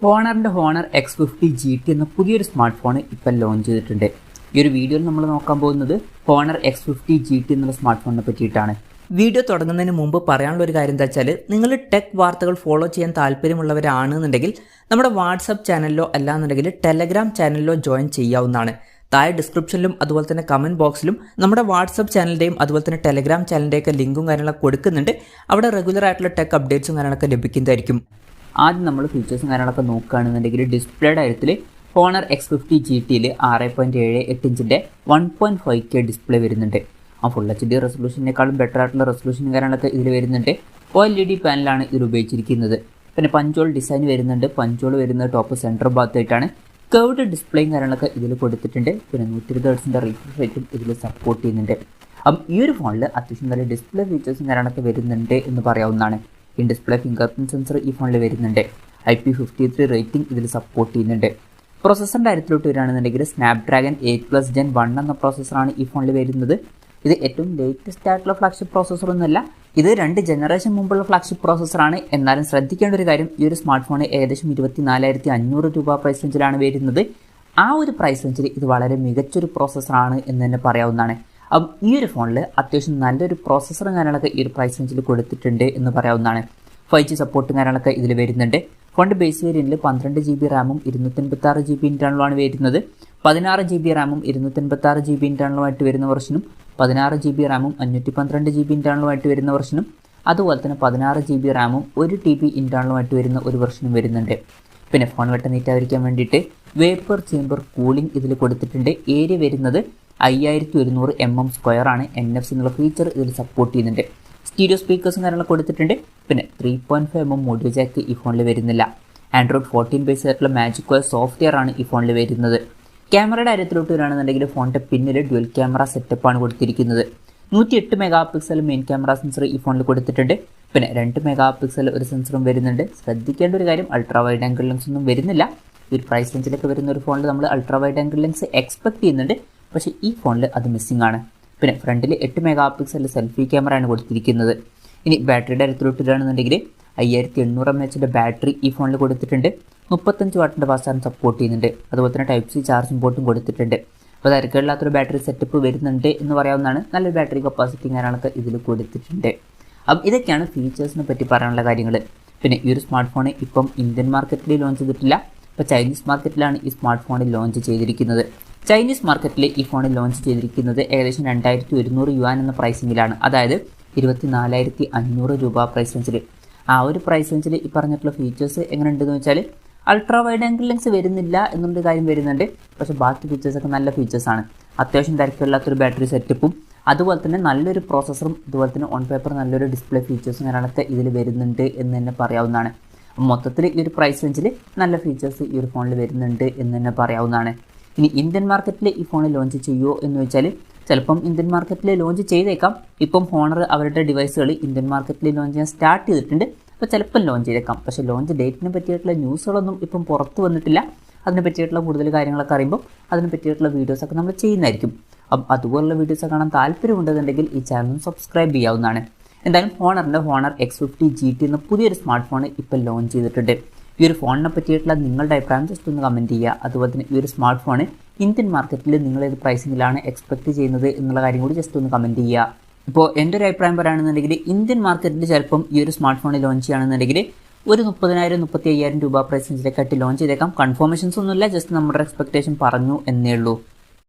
ഹോണറിൻ്റെ honour X50 GT എന്ന പുതിയൊരു smart phone ഇപ്പം ലോഞ്ച് ചെയ്തിട്ടുണ്ട്. ഈ ഒരു വീഡിയോയിൽ നമ്മൾ നോക്കാൻ പോകുന്നത് ഹോണർ X50 GT എന്നുള്ള സ്മാർട്ട് ഫോണിനെ പറ്റിയിട്ടാണ്. വീഡിയോ തുടങ്ങുന്നതിന് മുമ്പ് പറയാനുള്ള ഒരു കാര്യം എന്താ വെച്ചാൽ, നിങ്ങൾ ടെക് വാർത്തകൾ ഫോളോ ചെയ്യാൻ താല്പര്യമുള്ളവരാണെന്നുണ്ടെങ്കിൽ നമ്മുടെ വാട്സപ്പ് ചാനലിലോ അല്ലാന്നുണ്ടെങ്കിൽ ടെലഗ്രാം ചാനലിലോ ജോയിൻ ചെയ്യാവുന്നതാണ്. താഴെ ഡിസ്ക്രിപ്ഷനിലും അതുപോലെ തന്നെ കമൻറ്റ് ബോക്സിലും നമ്മുടെ വാട്സപ്പ് ചാനലിൻ്റെയും അതുപോലെ തന്നെ ടെലഗ്രാം ചാനലിൻ്റെയൊക്കെ ലിങ്കും കാര്യങ്ങളൊക്കെ കൊടുക്കുന്നുണ്ട്. അവിടെ റെഗുലർ ആയിട്ടുള്ള ടെക് അപ്ഡേറ്റ്സും കാര്യങ്ങളൊക്കെ ലഭിക്കുന്നതായിരിക്കും. ആദ്യം നമ്മൾ ഫീച്ചേഴ്സും കാര്യങ്ങളൊക്കെ നോക്കുകയാണെന്നുണ്ടെങ്കിൽ ഡിസ്പ്ലേയുടെ കാര്യത്തിൽ ഹോണർ X50 GTയിൽ 6.78 ഇഞ്ചിൻ്റെ 1.5K ഡിസ്പ്ലേ വരുന്നുണ്ട്. ഫുൾ HD റെസൊല്യൂഷനേക്കാളും ബെറ്റർ ആയിട്ടുള്ള റെസൊല്യൂഷനും കാര്യങ്ങളൊക്കെ ഇതിൽ വരുന്നുണ്ട്. OLED പാനലാണ് ഇതിൽ ഉപയോഗിച്ചിരിക്കുന്നത്. പിന്നെ പഞ്ചോൾ ഡിസൈൻ വരുന്നുണ്ട്. പഞ്ചോൾ വരുന്നത് ടോപ്പ് സെൻറ്റർ ഭാഗത്തായിട്ടാണ്. കർവ്ഡ് ഡിസ്പ്ലേയും കാര്യങ്ങളൊക്കെ ഇതിൽ കൊടുത്തിട്ടുണ്ട്. പിന്നെ 120 ഹെർട്സിൻ്റെ റിഫ്രഷ് റേറ്റും ഇതിൽ സപ്പോർട്ട് ചെയ്യുന്നുണ്ട്. അപ്പം ഈ ഒരു ഫോണിൽ അത്യാവശ്യം നല്ല ഡിസ്പ്ലേ ഫീച്ചേഴ്സും കാര്യങ്ങളൊക്കെ വരുന്നുണ്ട് എന്ന് പറയാവുന്നതാണ്. In display finger print sensor ഈ ഫോണിൽ വരുന്നുണ്ട്. IP53 റേറ്റിംഗ് ഇതിൽ സപ്പോർട്ട് ചെയ്യുന്നുണ്ട്. പ്രോസസ്സറിൻ്റെ കാര്യത്തിലോട്ട് വരികയാണെന്നുണ്ടെങ്കിൽ സ്നാപ്ഡ്രാഗൺ 8+ Gen 1 എന്ന പ്രോസസ്സറാണ് ഈ ഫോണിൽ വരുന്നത്. ഇത് ഏറ്റവും ലേറ്റസ്റ്റ് ആയിട്ടുള്ള ഫ്ലാഗ്ഷിപ്പ് പ്രോസസ്സറൊന്നുമല്ല. ഇത് 2 ജനറേഷൻ മുമ്പുള്ള ഫ്ലാഗ്ഷിപ്പ് പ്രോസസ്സറാണ്. എന്നാലും ശ്രദ്ധിക്കേണ്ട ഒരു കാര്യം, ഈ ഒരു സ്മാർട്ട് ഫോൺ ഏകദേശം 24,500 രൂപ പ്രൈസ് റേഞ്ചിലാണ് വരുന്നത്. ആ ഒരു പ്രൈസ് റേഞ്ചിൽ ഇത് വളരെ മികച്ചൊരു പ്രോസസ്സറാണ് എന്ന് തന്നെ പറയാവുന്നതാണ്. അപ്പം ഈ ഒരു ഫോണിൽ അത്യാവശ്യം നല്ലൊരു പ്രോസസ്സറും കാര്യങ്ങളൊക്കെ ഈ ഒരു പ്രൈസ് റേഞ്ചിൽ കൊടുത്തിട്ടുണ്ട് എന്ന് പറയാവുന്നതാണ്. 5G സപ്പോർട്ടും കാര്യങ്ങളൊക്കെ ഇതിൽ വരുന്നുണ്ട്. ഫോണിൻ്റെ ബേസ് വേരിയൻറ്റിൽ 12 GB റാമും 256 GB ഇൻറ്റേർണലുമാണ് വരുന്നത്. 16 GB റാമും 256 GB ഇൻറ്റേർണലുമായിട്ട് വരുന്ന വെർഷനും 16 GB റാമും 512 GB ഇൻറ്റേർണലുമായിട്ട് വരുന്ന വെർഷനും അതുപോലെ തന്നെ 16 GB റാമും 1 TB ഇൻറ്റേർണലുമായിട്ട് വരുന്ന ഒരു വെർഷനും വരുന്നുണ്ട്. പിന്നെ ഫോൺ വെട്ടം നീറ്റായിരിക്കാൻ വേണ്ടിയിട്ട് വേപ്പർ ചേമ്പർ കൂളിംഗ് ഇതിൽ കൊടുത്തിട്ടുണ്ട്. ഏരിയ വരുന്നത് 5100 mm² ആണ്. NFC എന്നുള്ള ഫീച്ചർ ഇതിൽ സപ്പോർട്ട് ചെയ്യുന്നുണ്ട്. സ്റ്റീരിയോ സ്പീക്കേഴ്സും കാര്യങ്ങളൊക്കെ കൊടുത്തിട്ടുണ്ട്. പിന്നെ 3.5 mm ഓഡിയോ ജാക്ക് ഈ ഫോണിൽ വരുന്നില്ല. ആൻഡ്രോയിഡ് 14 ബേസ് ആയിട്ടുള്ള മാജിക് OS സോഫ്റ്റ്വെയർ ആണ് ഈ ഫോണിൽ വരുന്നത്. ക്യാമറയുടെ കാര്യത്തിലോട്ട് വരികയാണെന്നുണ്ടെങ്കിൽ ഫോണിൻ്റെ പിന്നിൽ ഡ്യുവൽ ക്യാമറ സെറ്റപ്പാണ് കൊടുത്തിരിക്കുന്നത്. 108 MP മെയിൻ ക്യാമറ സെൻസർ ഈ ഫോണിൽ കൊടുത്തിട്ടുണ്ട്. പിന്നെ 2 MP ഒരു സെൻസറും വരുന്നുണ്ട്. ശ്രദ്ധിക്കേണ്ട ഒരു കാര്യം, അൾട്രാ വൈഡ് ആംഗിൾ ലെൻസ് ഒന്നും വരുന്നില്ല. ഈ ഒരു പ്രൈസ് റേഞ്ചിലൊക്കെ വരുന്ന ഒരു ഫോണിൽ നമ്മൾ ultra wide angle lens expect ചെയ്യുന്നുണ്ട്. പക്ഷേ ഈ ഫോണിൽ അത് മിസ്സിംഗ് ആണ്. പിന്നെ ഫ്രണ്ടിൽ 8 MP സെൽഫി ക്യാമറയാണ് കൊടുത്തിരിക്കുന്നത്. ഇനി ബാറ്ററിയുടെ കാര്യത്തിലോട്ട് വരികയാണെന്നുണ്ടെങ്കിൽ 5800 mAh ബാറ്ററി ഈ ഫോണിൽ കൊടുത്തിട്ടുണ്ട്. 35 വാട്ടിൻ്റെ ഫാസ്റ്റ് ചാർജ് സപ്പോർട്ട് ചെയ്യുന്നുണ്ട്. അതുപോലെ തന്നെ Type C ചാർജിംഗ് പോർട്ടും കൊടുത്തിട്ടുണ്ട്. അപ്പോൾ തിരക്കില്ലാത്തൊരു ബാറ്ററി സെറ്റപ്പ് വരുന്നുണ്ട് എന്ന് പറയാവുന്നതാണ്. നല്ലൊരു ബാറ്ററി കപ്പാസിറ്റി കാര്യങ്ങളൊക്കെ ഇതിൽ കൊടുത്തിട്ടുണ്ട്. അപ്പം ഇതൊക്കെയാണ് ഫീച്ചേഴ്സിനെ പറ്റി പറയാനുള്ള കാര്യങ്ങൾ. പിന്നെ ഈ ഒരു സ്മാർട്ട് ഫോൺ ഇപ്പം ഇന്ത്യൻ മാർക്കറ്റിൽ ലോഞ്ച് ചെയ്തിട്ടില്ല. ഇപ്പോൾ ചൈനീസ് മാർക്കറ്റിലാണ് ഈ സ്മാർട്ട് ഫോണിൽ ലോഞ്ച് ചെയ്തിരിക്കുന്നത്. ചൈനീസ് മാർക്കറ്റിൽ ഈ ഫോണിൽ ലോഞ്ച് ചെയ്തിരിക്കുന്നത് ഏകദേശം 2100 യുവാൻ എന്ന പ്രൈസിങ്ങിലാണ്. അതായത് 24,500 രൂപ പ്രൈസ് റേഞ്ചിൽ. ആ ഒരു പ്രൈസ് റേഞ്ചിൽ ഈ പറഞ്ഞിട്ടുള്ള ഫീച്ചേഴ്സ് എങ്ങനെ ഉണ്ടെന്ന് വെച്ചാൽ, അൾട്രാ വൈഡ് ആംഗിൾ ലെൻസ് വരുന്നില്ല എന്നുള്ളൊരു കാര്യം വരുന്നുണ്ട്. പക്ഷേ ബാക്കി ഫീച്ചേഴ്സൊക്കെ നല്ല ഫീച്ചേഴ്സാണ്. അത്യാവശ്യം തിരക്കില്ലാത്തൊരു ബാറ്ററി സെറ്റപ്പും അതുപോലെ തന്നെ നല്ലൊരു പ്രോസസ്സറും അതുപോലെ തന്നെ ഓൺ പേപ്പർ നല്ലൊരു ഡിസ്പ്ലേ ഫീച്ചേഴ്സും കാര്യങ്ങളൊക്കെ ഇതിൽ വരുന്നുണ്ട് എന്ന് തന്നെ പറയാവുന്നതാണ്. മൊത്തത്തിൽ ഈ ഒരു പ്രൈസ് റേഞ്ചിൽ നല്ല ഫീച്ചേഴ്സ് ഈ ഒരു ഫോണിൽ വരുന്നുണ്ട് എന്ന് തന്നെ പറയാവുന്നതാണ്. ഇനി ഇന്ത്യൻ മാർക്കറ്റിൽ ഈ ഫോൺ ലോഞ്ച് ചെയ്യുമോ എന്ന് വെച്ചാൽ, ചിലപ്പം ഇന്ത്യൻ മാർക്കറ്റിൽ ലോഞ്ച് ചെയ്തേക്കാം. ഇപ്പം ഹോണർ അവരുടെ ഡിവൈസുകൾ ഇന്ത്യൻ മാർക്കറ്റിൽ ലോഞ്ച് ചെയ്യാൻ സ്റ്റാർട്ട് ചെയ്തിട്ടുണ്ട്. അപ്പോൾ ചിലപ്പം ലോഞ്ച് ചെയ്തേക്കാം. പക്ഷേ ലോഞ്ച് ഡേറ്റിനെ പറ്റിയിട്ടുള്ള ന്യൂസുകളൊന്നും ഇപ്പം പുറത്ത് വന്നിട്ടില്ല. അതിനെ പറ്റിയിട്ടുള്ള കൂടുതൽ കാര്യങ്ങളൊക്കെ അറിയുമ്പോൾ അതിനെ പറ്റിയിട്ടുള്ള വീഡിയോസൊക്കെ നമ്മൾ ചെയ്യുന്നതായിരിക്കും. അപ്പം അതുപോലുള്ള വീഡിയോസ് കാണാൻ താല്പര്യമുണ്ടെന്നുണ്ടെങ്കിൽ ഈ ചാനൽ സബ്സ്ക്രൈബ് ചെയ്യാവുന്നതാണ്. എന്തായാലും ഹോണറിൻ്റെ ഹോണർ X50 GT എന്ന പുതിയൊരു സ്മാർട്ട് ഫോൺ ഇപ്പോൾ ലോഞ്ച് ചെയ്തിട്ടുണ്ട്. ഈ ഒരു ഫോണിനെ പറ്റിയിട്ടുള്ള നിങ്ങളുടെ അഭിപ്രായം ജസ്റ്റ് ഒന്ന് കമൻറ്റ് ചെയ്യുക. അതുപോലെ തന്നെ ഈ ഒരു സ്മാർട്ട് ഫോൺ ഇന്ത്യൻ മാർക്കറ്റിൽ നിങ്ങൾ ഏത് പ്രൈസിങ്ങിലാണ് എക്സ്പെക്ട് ചെയ്യുന്നത് എന്നുള്ള കാര്യം കൂടി ജസ്റ്റ് ഒന്ന് കമൻറ്റ് ചെയ്യുക. ഇപ്പോൾ എൻ്റെ ഒരു അഭിപ്രായം പറയുകയാണെന്നുണ്ടെങ്കിൽ ഇന്ത്യൻ മാർക്കറ്റിൽ ചിലപ്പം ഈ ഒരു സ്മാർട്ട് ഫോൺ ലോഞ്ച് ചെയ്യുകയാണെന്നുണ്ടെങ്കിൽ ഒരു 30,000-35,000 രൂപ പ്രൈസ് റേഞ്ചിലേക്കായിട്ട് ലോഞ്ച് ചെയ്തേക്കാം. കൺഫർമേഷൻസ് ഒന്നുമില്ല, ജസ്റ്റ് നമ്മുടെ എക്സ്പെക്ടേഷൻ പറഞ്ഞു എന്നേ ഉള്ളൂ.